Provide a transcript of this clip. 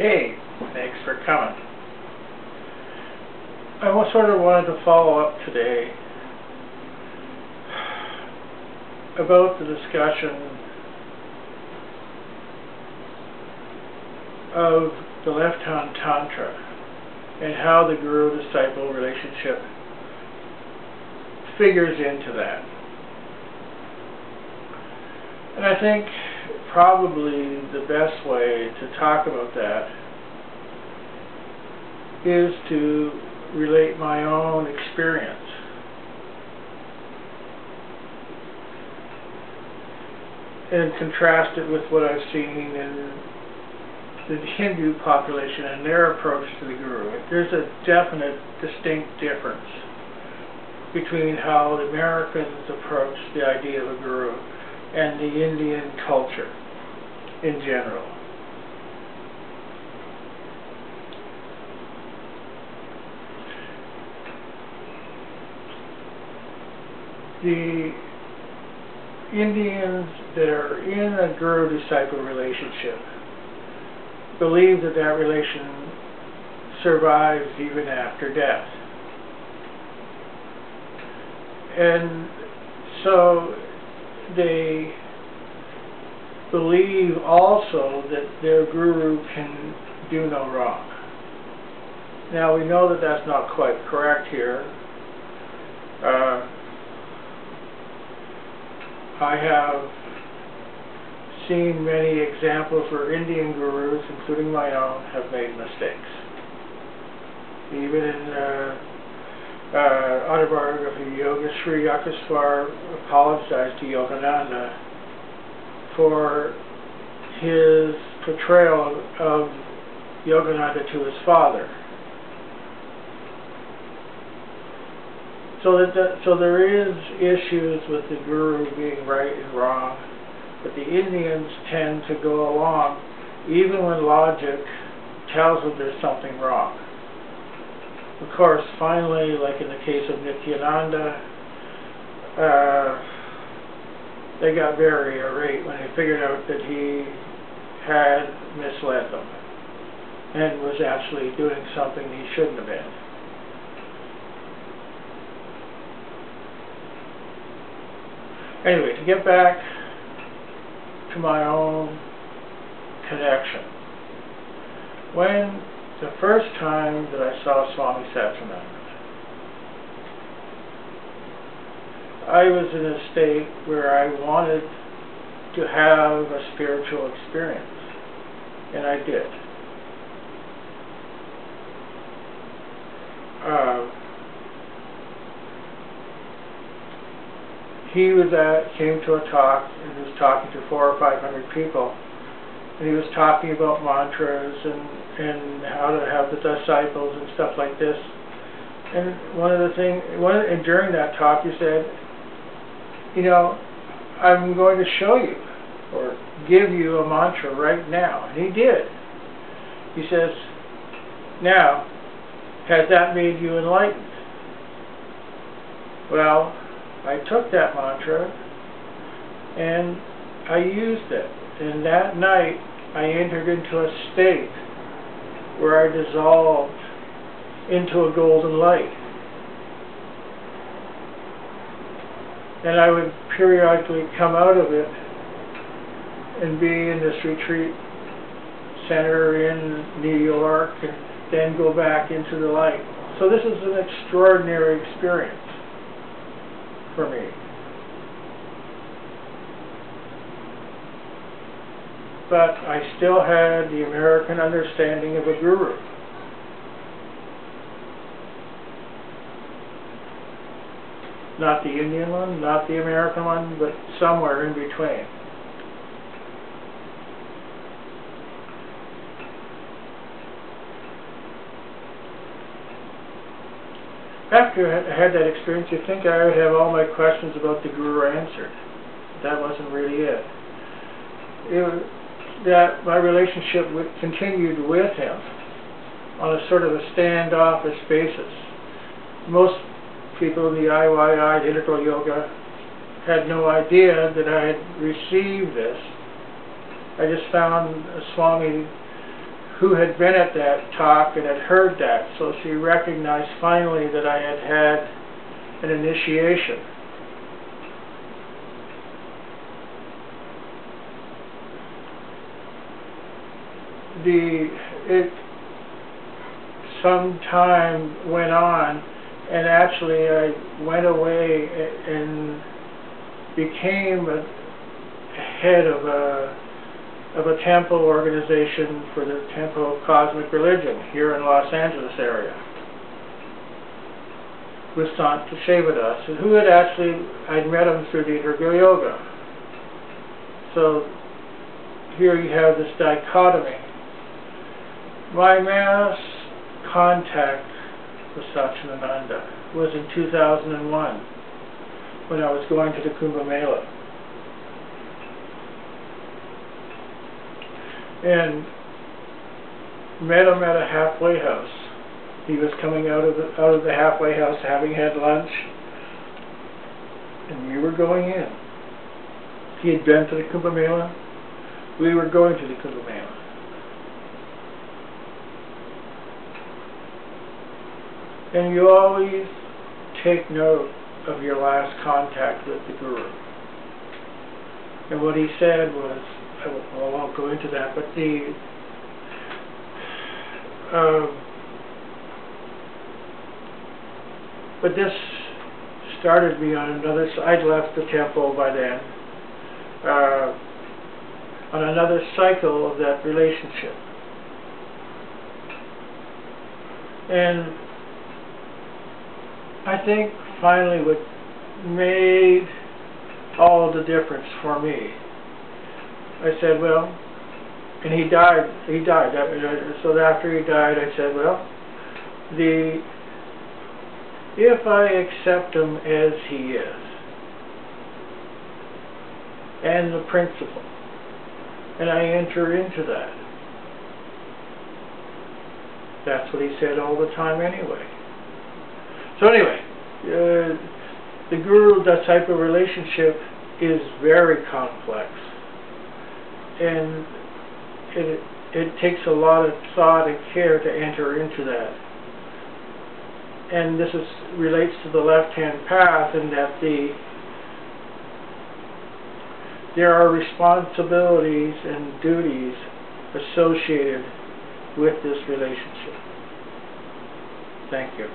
Hey, thanks for coming. I sort of wanted to follow up today about the discussion of the left-hand Tantra and how the guru-disciple relationship figures into that. And I think probably the best way to talk about that is to relate my own experience. And contrast it with what I've seen in the Hindu population and their approach to the guru. There's a definite, distinct difference between how the Americans approach the idea of a guru and the Indian culture in general. The Indians that are in a guru-disciple relationship believe that that relation survives even after death. And so they believe also that their guru can do no wrong. Now we know that that's not quite correct here. I have seen many examples where Indian gurus, including my own, have made mistakes. Even in autobiography, Yoga Sri Yakaswar apologized to Yogananda for his portrayal of Yogananda to his father. So there is issues with the guru being right and wrong, but the Indians tend to go along even when logic tells them there's something wrong. Of course, finally, like in the case of Nityananda, they got very irate when they figured out that he had misled them and was actually doing something he shouldn't have been. Anyway, to get back to my own connection, when the first time that I saw Swami Satchidananda, I was in a state where I wanted to have a spiritual experience, and I did. He came to a talk and was talking to 400 or 500 people, and he was talking about mantras and how to have the disciples and stuff like this. And and during that talk, he said, "You know, I'm going to show you or give you a mantra right now." And he did. He says, "Now, has that made you enlightened?" Well, I took that mantra and I used it. And that night, I entered into a state where I dissolved into a golden light. And I would periodically come out of it and be in this retreat center in New York and then go back into the light. So this is an extraordinary experience for me. But I still had the American understanding of a guru. Not the Indian one, not the American one, but somewhere in between. After I had that experience, you'd think I would have all my questions about the guru answered. That wasn't really it. That my relationship continued with him on a sort of a standoffish basis. Most people in the IYI, Integral Yoga, had no idea that I had received this. I just found a Swami who had been at that talk and had heard that, so she recognized finally that I had had an initiation. Some time went on, and actually I went away and became a head of a temple organization for the Temple of Cosmic Religion here in Los Angeles area with Sant Shivadas, who had actually, I'd met him through the Integral Yoga. So here you have this dichotomy. My mass contact with Satchidananda was in 2001 when I was going to the Kumbh Mela. And met him at a halfway house. He was coming out of the halfway house, having had lunch, and we were going in. He had been to the Kumbh Mela. We were going to the Kumbh Mela. And you always take note of your last contact with the Guru. And what he said was, I won't go into that, but but this started me on another. I'd left the temple by then, on another cycle of that relationship, and I think finally what made all the difference for me, I said, well, and he died, so after he died, I said, well, if I accept him as he is, and the principle, and I enter into that, that's what he said all the time anyway. So anyway, the Guru-disciple relationship is very complex. And it takes a lot of thought and care to enter into that. And this relates to the left-hand path in that there are responsibilities and duties associated with this relationship. Thank you.